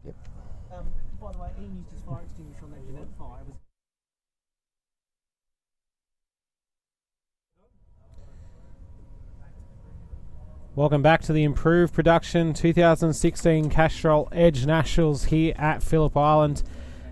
Yep. By the way, Ian used his fire extinguisher on that Jeanette fire. Welcome back to the improved production 2016 Castrol Edge Nationals here at Phillip Island.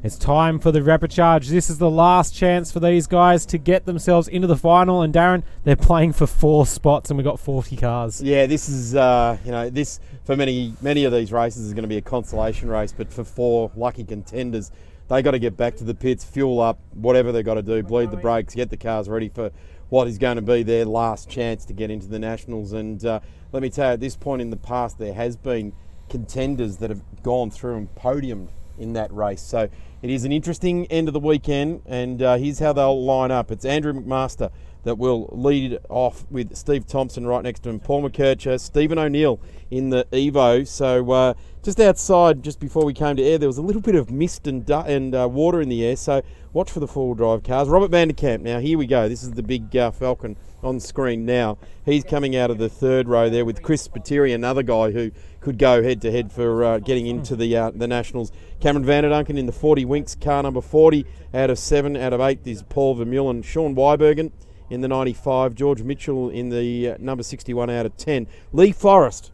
It's time for the repechage. This is the last chance for these guys to get themselves into the final. And Darren, they're playing for 4 spots, and we've got 40 cars. Yeah, this is this for many of these races is going to be a consolation race, but for 4 lucky contenders, they got to get back to the pits, fuel up, whatever they got to do, bleed the brakes, get the cars ready for what is going to be their last chance to get into the Nationals. And let me tell you, at this point in the past, there has been contenders that have gone through and podiumed in that race. So it is an interesting end of the weekend, and here's how they'll line up. It's Andrew McMaster that will lead off with Steve Thompson right next to him, Paul McKercher, Stephen O'Neill in the Evo. So just outside, just before we came to air, there was a little bit of mist and water in the air, so watch for the four-wheel drive cars. Robert Vanderkamp, now here we go. This is the big Falcon on screen now. He's coming out of the third row there with Chris Spiteri, another guy who could go head-to-head for getting into the Nationals. Cameron Vanderduncan in the 40 Winks, car number 40. Out of 7, out of 8 is Paul Vermeulen. Sean Weibergen in the 95. George Mitchell in the number 61 out of 10. Lee Forrest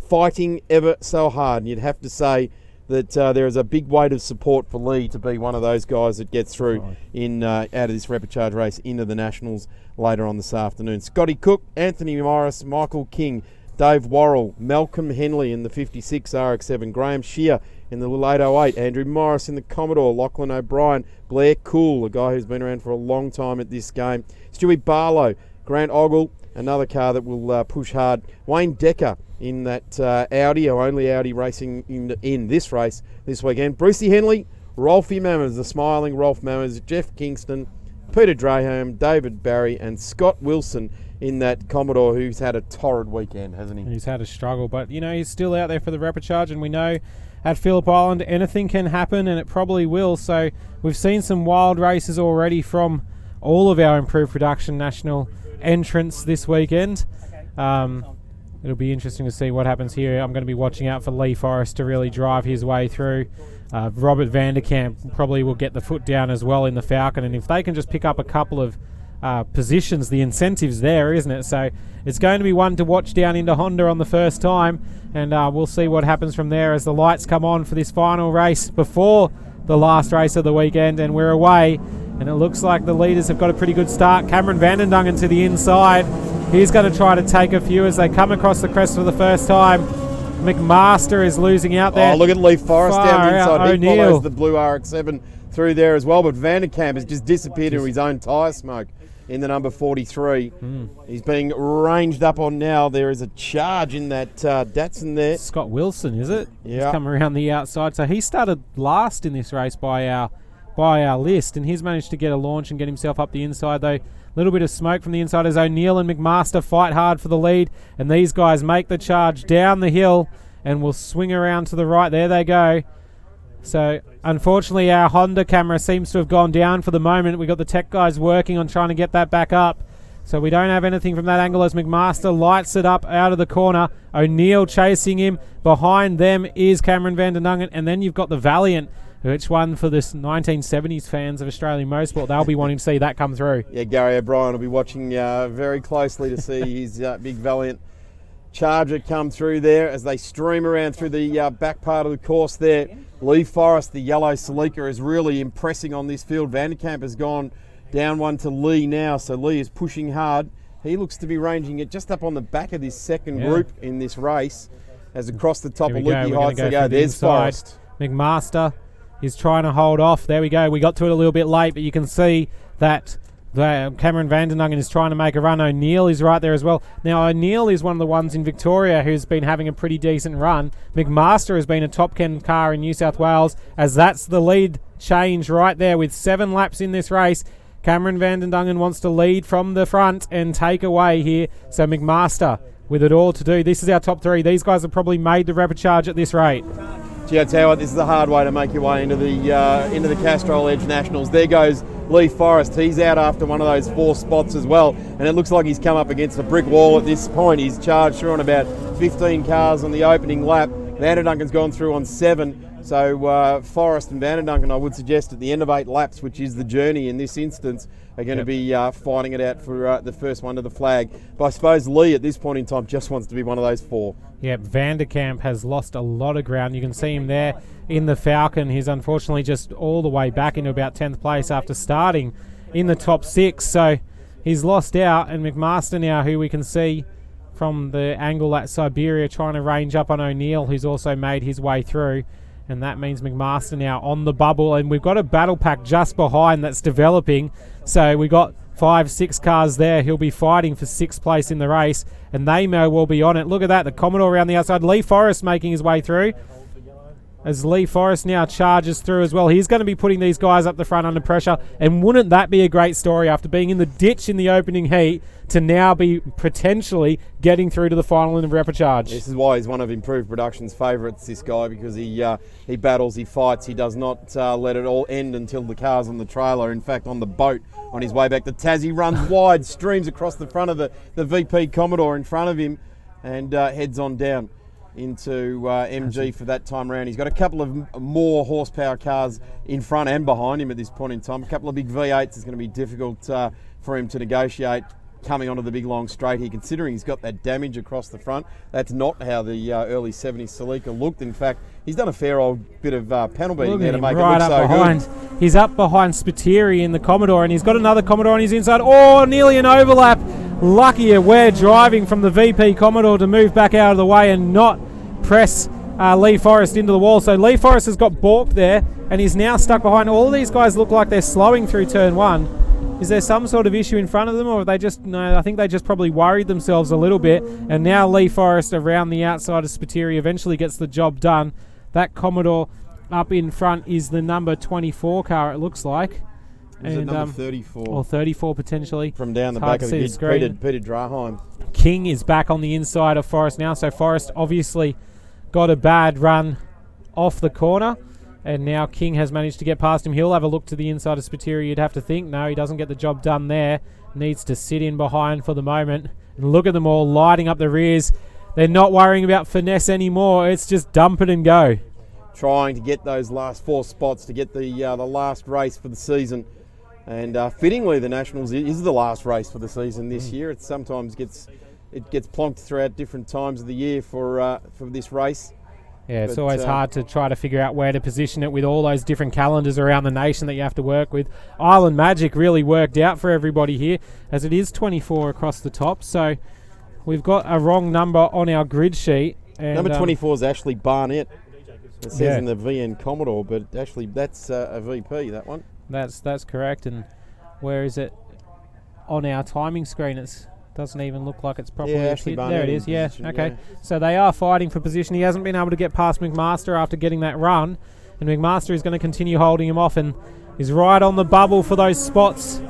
fighting ever so hard. And you'd have to say that there is a big weight of support for Lee to be one of those guys that gets through in out of this repechage race into the Nationals later on this afternoon. Scotty Cook, Anthony Morris, Michael King, Dave Worrell, Malcolm Henley in the 56 RX-7, Graham Shear in the little 808, Andrew Morris in the Commodore, Lachlan O'Brien, Blair Cool, a guy who's been around for a long time at this game, Stewie Barlow, Grant Ogle, another car that will push hard, Wayne Decker in that Audi, our only Audi racing in this race this weekend, Brucey Henley, Rolfie Mammers, the smiling Rolf Mammers, Jeff Kingston, Peter Draham, David Barry and Scott Wilson in that Commodore, who's had a torrid weekend, hasn't he? He's had a struggle, but he's still out there for the repechage, and we know at Phillip Island anything can happen, and it probably will. So we've seen some wild races already from all of our improved production national entrants this weekend. It'll be interesting to see what happens here. I'm going to be watching out for Lee Forrest to really drive his way through. Robert Vanderkamp probably will get the foot down as well in the Falcon, and if they can just pick up a couple of positions, the incentive's there, isn't it? So it's going to be one to watch down into Honda on the first time, and we'll see what happens from there as the lights come on for this final race before the last race of the weekend, and we're away, and it looks like the leaders have got a pretty good start. Cameron Vanderduncan to the inside. He's going to try to take a few as they come across the crest for the first time. McMaster is losing out there. Oh, look at Lee Forrest down the inside. He O'Neill follows the blue RX-7 through there as well, but Vanderkamp has just disappeared into his own tyre smoke in the number 43. He's being ranged up on now. There is a charge in that Datsun there. Scott Wilson, is it? Yeah. He's come around the outside. So he started last in this race by our list, and he's managed to get a launch and get himself up the inside, though. A little bit of smoke from the inside as O'Neill and McMaster fight hard for the lead, and these guys make the charge down the hill and will swing around to the right. There they go. So unfortunately our Honda camera seems to have gone down for the moment. We've got the tech guys working on trying to get that back up, so we don't have anything from that angle as McMaster lights it up out of the corner. O'Neill chasing him. Behind them is Cameron Vanderduncan, and then you've got the Valiant, which one for this 1970s fans of Australian motorsport, they'll be wanting to see that come through. Yeah, Gary O'Brien will be watching very closely to see his big Valiant Charger come through there as they stream around through the back part of the course there. Lee Forrest, the yellow Celica, is really impressing on this field. Vanderkamp has gone down one to Lee now, so Lee is pushing hard. He looks to be ranging it just up on the back of this second group in this race as across the top of Lukey Heights they go. There's Forrest. McMaster is trying to hold off. There we go. We got to it a little bit late, but you can see that Cameron Vanderduncan is trying to make a run. O'Neill is right there as well. Now, O'Neill is one of the ones in Victoria who's been having a pretty decent run. McMaster has been a top 10 car in New South Wales, as that's the lead change right there with 7 laps in this race. Cameron Vanderduncan wants to lead from the front and take away here. So McMaster with it all to do. This is our top 3. These guys have probably made the repechage at this rate. Gee, I tell you what, this is a hard way to make your way into the Castrol Edge Nationals. There goes Lee Forrest. He's out after one of those 4 spots as well, and it looks like he's come up against a brick wall at this point. He's charged through on about 15 cars on the opening lap. Vanderduncan's gone through on 7. So Forrest and Vanderduncan, I would suggest at the end of 8 laps, which is the journey in this instance, are going to be fighting it out for the first one to the flag. But I suppose Lee at this point in time just wants to be one of those 4. Yep, Vanderkamp has lost a lot of ground. You can see him there in the Falcon. He's unfortunately just all the way back into about 10th place after starting in the top 6. So he's lost out, and McMaster now, who we can see from the angle at Siberia, trying to range up on O'Neill, who's also made his way through. And that means McMaster now on the bubble. And we've got a battle pack just behind that's developing. So we got 5-6 cars there. He'll be fighting for 6th place in the race. And they may well be on it. Look at that. The Commodore around the outside. Lee Forrest making his way through. As Lee Forrest now charges through as well. He's going to be putting these guys up the front under pressure. And wouldn't that be a great story after being in the ditch in the opening heat to now be potentially getting through to the final in the repechage? This is why he's one of Improved Production's favourites, this guy, because he battles, he fights, he does not let it all end until the car's on the trailer. In fact, on the boat on his way back to Tassie, runs wide, streams across the front of the VP Commodore in front of him, and heads on down into MG for that time round. He's got a couple of more horsepower cars in front and behind him at this point in time. A couple of big V8s is going to be difficult for him to negotiate coming onto the big long straight here, considering he's got that damage across the front. That's not how the early 70s Celica looked. In fact, he's done a fair old bit of panel beating there to make it look so good. He's up behind Spiteri in the Commodore, and he's got another Commodore on his inside. Oh, nearly an overlap. Lucky we're driving from the VP Commodore to move back out of the way and not press Lee Forrest into the wall. So Lee Forrest has got balked there, and he's now stuck behind. All of these guys look like they're slowing through turn 1. Is there some sort of issue in front of them, or have they just... No, I think they just probably worried themselves a little bit. And now Lee Forrest around the outside of Spiteri eventually gets the job done. That Commodore up in front is the number 24 car, it looks like. Is it number 34? Or 34 potentially. From down the back of the grid, Peter Draheim. King is back on the inside of Forrest now. So Forrest obviously got a bad run off the corner. And now King has managed to get past him. He'll have a look to the inside of Spiteri, you'd have to think. No, he doesn't get the job done there. Needs to sit in behind for the moment. And look at them all lighting up the rears. They're not worrying about finesse anymore. It's just dump it and go. Trying to get those last 4 spots to get the last race for the season. And fittingly, the Nationals is the last race for the season this year. It sometimes gets plonked throughout different times of the year for this race. Yeah, it's always hard to try to figure out where to position it with all those different calendars around the nation that you have to work with. Island Magic really worked out for everybody here, as it is 24 across the top. So we've got a wrong number on our grid sheet. And number 24 is Ashley Barnett. It says in the VN Commodore, but actually that's a VP, that one. That's correct. And where is it on our timing screen? It doesn't even look like it's properly Ashley Barnett. There it is, yeah. Okay. So they are fighting for position. He hasn't been able to get past McMaster after getting that run. And McMaster is going to continue holding him off and is right on the bubble for those spots.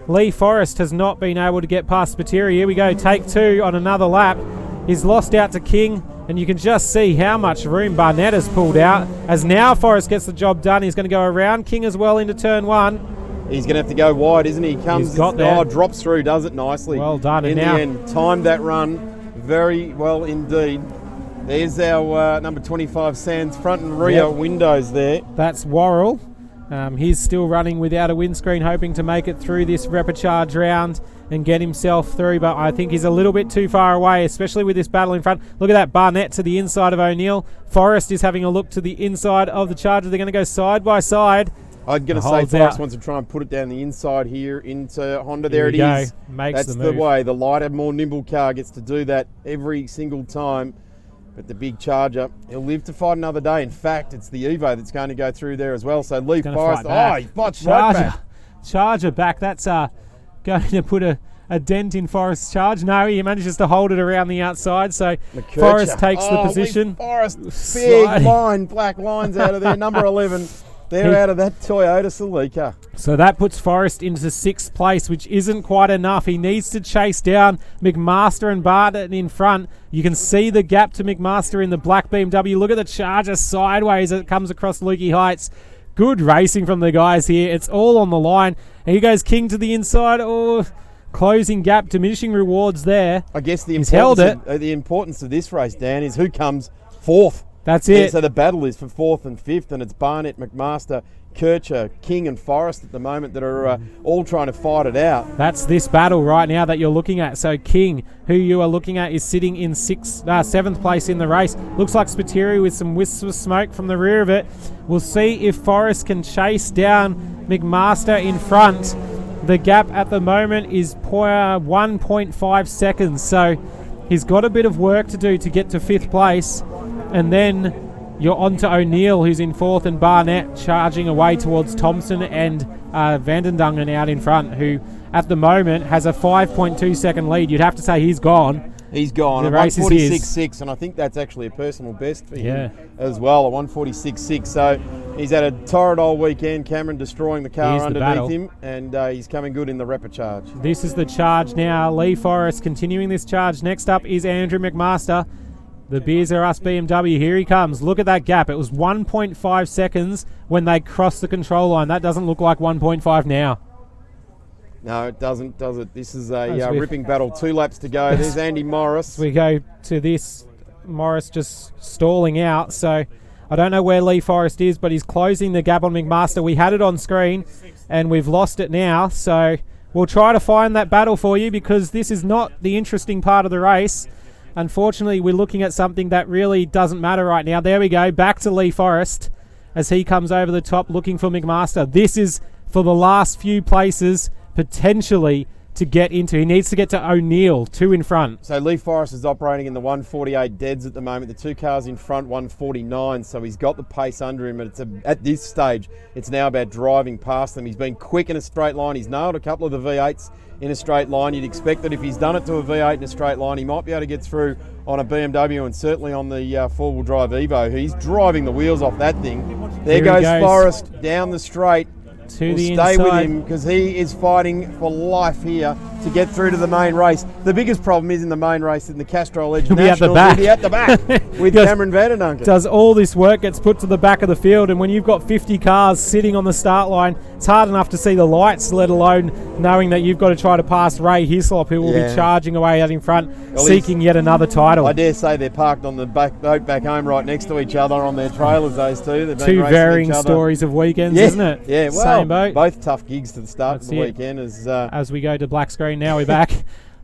Lee Forrest has not been able to get past Spiteri. Here we go, take 2 on another lap. He's lost out to King, and you can just see how much room Barnett has pulled out. As now Forrest gets the job done, he's going to go around King as well into turn 1. He's going to have to go wide, isn't he? Comes, drops through, does it nicely. Well done. In the end, timed that run very well indeed. There's our number 25 Sands front and rear windows there. That's Worrell. He's still running without a windscreen, hoping to make it through this repechage round and get himself through, but I think he's a little bit too far away, especially with this battle in front. Look at that, Barnett to the inside of O'Neill. Forrest is having a look to the inside of the Charger. They're going to go side by side. I'm going to say Forrest wants to try and put it down the inside here into Honda. There it is. That's the way. The lighter, more nimble car gets to do that every single time. But the big Charger, he'll live to fight another day. In fact, it's the Evo that's going to go through there as well. So Lee Forrest, he fights straight back. Charger back. That's going to put a dent in Forrest's charge. No, he manages to hold it around the outside. So McKercher. Forrest takes the position. Lee Forrest, big line, black lines out of there. Number 11. They're out of that Toyota Celica. So that puts Forrest into 6th place, which isn't quite enough. He needs to chase down McMaster and Barnett in front. You can see the gap to McMaster in the black BMW. Look at the Charger sideways as it comes across Lukey Heights. Good racing from the guys here. It's all on the line. And here goes King to the inside. Oh, closing gap, diminishing rewards there. I guess the importance of this race, Dan, is who comes 4th. That's Yeah, it. so the battle is for 4th and 5th, and it's Barnett, McMaster, Kircher, King and Forrest at the moment that are all trying to fight it out. That's this battle right now that you're looking at. So King, who you are looking at, is sitting in 7th place in the race. Looks like Spiteri with some wisps of smoke from the rear of it. We'll see if Forrest can chase down McMaster in front. The gap at the moment is 1.5 seconds. So he's got a bit of work to do to get to 5th place. And then you're on to O'Neill, who's in 4th, and Barnett charging away towards Thompson and Vandendungen out in front, who at the moment has a 5.2 second lead. You'd have to say he's gone. He's gone. The At race is his. 146.6, and I think that's actually a personal best for Yeah. him as well, a 146.6. So he's had a torrid old weekend. Cameron destroying the car Here's the battle. underneath him, and he's coming good in the repechage. This is the charge now. Lee Forrest continuing this charge. Next up is Andrew McMaster. The Beers Are Us BMW. Here he comes. Look at that gap. It was 1.5 seconds when they crossed the control line. That doesn't look like 1.5 now. No, it doesn't, does it? This is As a we- ripping battle. 2 laps to go. There's Andy Morris. We go to this. Morris just stalling out. So I don't know where Lee Forrest is, but he's closing the gap on McMaster. We had it on screen and we've lost it now. So we'll try to find that battle for you, because this is not the interesting part of the race. Unfortunately, we're looking at something that really doesn't matter right now. There we go. Back to Lee Forrest as he comes over the top looking for McMaster. This is for the last few places potentially to get into. He needs to get to O'Neill, 2 in front. So Lee Forrest is operating in the 148 deads at the moment. The 2 cars in front, 149. So he's got the pace under him. But at this stage, it's now about driving past them. He's been quick in a straight line. He's nailed a couple of the V8s in a straight line. You'd expect that if he's done it to a V8 in a straight line, he might be able to get through on a BMW and certainly on the four-wheel drive Evo. He's driving the wheels off that thing. There Here he goes goes. Forrest down the straight. To We'll the stay with inside. him because he is fighting for life here to get through to the main race. The biggest problem is in the main race in the Castrol Edge He'll be at the Nationals. back. He'll be at the back with Because Cameron Vandendungen. Does all this work, gets put to the back of the field, and when you've got 50 cars sitting on the start line, it's hard enough to see the lights, let alone knowing that you've got to try to pass Ray Hislop, who will Yeah. be charging away out in front, Well, seeking yet another title. I dare say they're parked on the boat back home right next to each other on their trailers, those two. They've been Two racing varying each other. stories of weekends, Yeah, isn't it? yeah, well, Same boat. both tough gigs to the start That's of the it. weekend. As we go to black screen now, we're back.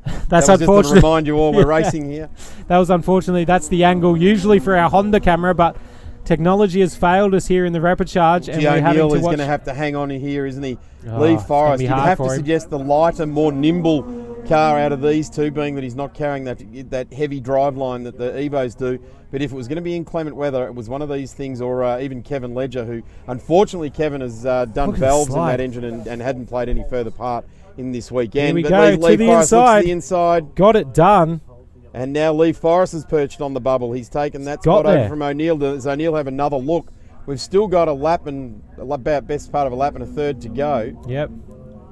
That That's was just to unfortunate. remind you all we're racing here. That was unfortunately, that's the angle usually for our Honda camera, but technology has failed us here in the repechage, and Gio we're having Neal to is watch. going to have to hang on here, isn't he? Oh, Lee it's gonna Forrest. be You'd hard have to for him. suggest the lighter, more nimble car out of these two, being that he's not carrying that heavy drive line that the Evos do. But if it was going to be inclement weather, it was one of these things, or even Kevin Ledger, who unfortunately Kevin has done Look at the valves in slide. that engine and hadn't played any further part in this weekend. Here we But go, Lee to the Forrest looks inside. to the inside. Got it done. And now Lee Forrest is perched on the bubble. He's taken that Got spot over there. from O'Neill. Does O'Neill have another look? We've still got a lap and about best part of a lap and a third to go. Yep.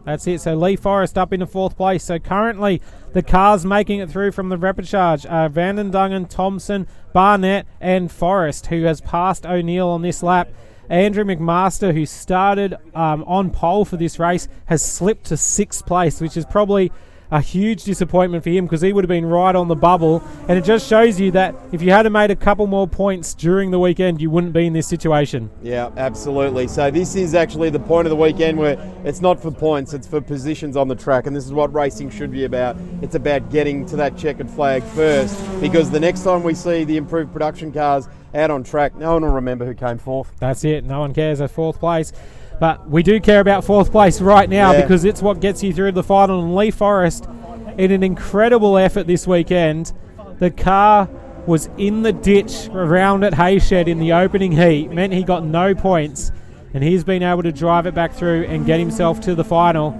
That's it. So Lee Forrest up into 4th place. So currently the cars making it through from the repechage are Vandendungen, Thompson, Barnett and Forrest, who has passed O'Neill on this lap. Andrew McMaster, who started on pole for this race, has slipped to 6th place, which is probably a huge disappointment for him because he would have been right on the bubble. And it just shows you that if you had made a couple more points during the weekend, you wouldn't be in this situation. Yeah, absolutely. So this is actually the point of the weekend where it's not for points, it's for positions on the track. And this is what racing should be about. It's about getting to that checkered flag first, because the next time we see the improved production cars out on track, no one will remember who came fourth. That's it. No one cares at 4th place. But we do care about 4th place right now because it's what gets you through to the final. And Lee Forrest, in an incredible effort this weekend, the car was in the ditch around at Hayshed in the opening heat, meant he got no points, and he's been able to drive it back through and get himself to the final.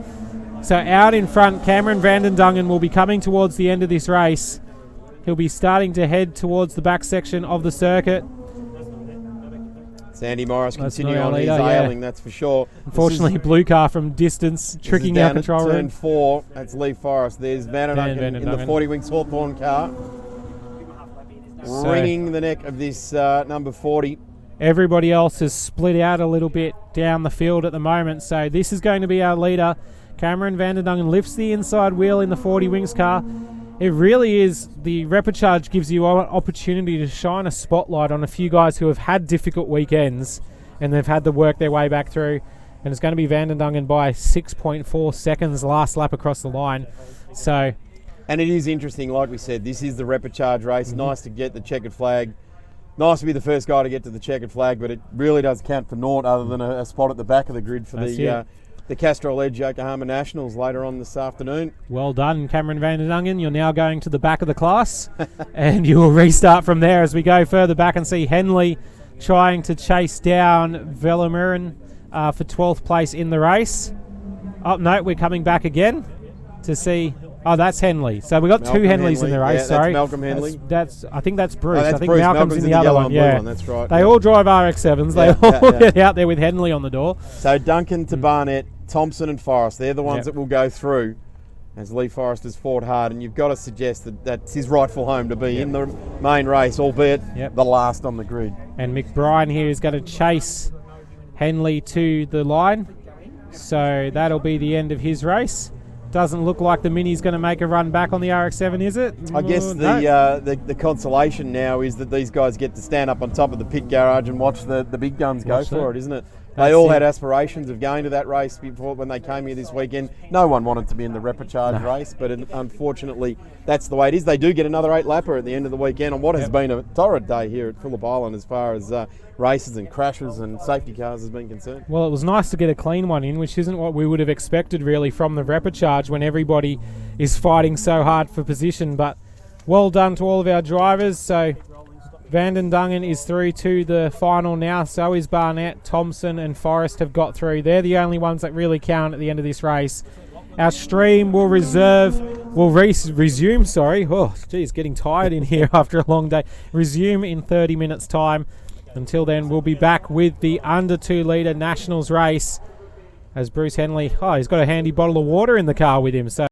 So out in front, Cameron Vandendungen will be coming towards the end of this race. He'll be starting to head towards the back section of the circuit. Sandy Morris That's continuing not on our his leader, yeah. ailing, that's for sure. Unfortunately, blue car from distance, tricking our down control at turn room. 4. That's Lee Forrest. There's Vandendungen in the Vandendungen. 40 Winks Hawthorn car, So- wringing the neck of this number 40. Everybody else has split out a little bit down the field at the moment. So this is going to be our leader. Cameron Vandendungen lifts the inside wheel in the 40 Wings car. it really is. The Repechage gives you an opportunity to shine a spotlight on a few guys who have had difficult weekends and they've had to work their way back through. And it's going to be Van den Dungen by 6.4 seconds last lap across the line. So, and it is interesting, like we said, this is the Repechage race. Nice to get the checkered flag. Nice to be the first guy to get to the checkered flag, but it really does count for naught other than a spot at the back of the grid for the Castrol Edge Yokohama Nationals later on this afternoon. Well done, Cameron Van den Dungen. You're now going to the back of the class, and you will restart from there as we go further back and see Henley trying to chase down Vellemuren for 12th place in the race. Oh, no, we're coming back again to see... Oh, that's Henley. So we've got Malcolm two Henleys in Henley. the race, Yeah, that's sorry. Malcolm Henley. I think that's Bruce. That's I think Bruce. Malcolm's in the other yellow one. and blue Yeah. one, that's right. They all drive RX-7s. They all get out there with Henley on the door. So Duncan to Barnett, Thompson and Forrest, they're the ones Yep. that will go through as Lee Forrest has fought hard, and you've got to suggest that that's his rightful home to be in the main race, albeit the last on the grid. And McBride here is going to chase Henley to the line. So that'll be the end of his race. Doesn't look like the Mini's going to make a run back on the RX-7, is it? I guess No. the consolation now is that these guys get to stand up on top of the pit garage and watch the big guns go Watch for that. it, isn't it? That's They all it. had aspirations of going to that race before when they came here this weekend. No one wanted to be in the Repechage race, but unfortunately that's the way it is. They do get another 8-lapper at the end of the weekend on what has been a torrid day here at Phillip Island as far as races and crashes and safety cars has been concerned. Well, it was nice to get a clean one in, which isn't what we would have expected really from the Repechage when everybody is fighting so hard for position. But well done to all of our drivers. So Van den Dungen is through to the final now. So is Barnett, Thompson and Forrest have got through. They're the only ones that really count at the end of this race. Our stream will resume. Oh, geez, getting tired in here after a long day. Resume in 30 minutes time. Until then, we'll be back with the under 2 litre Nationals race as Bruce Henley, he's got a handy bottle of water in the car with him. So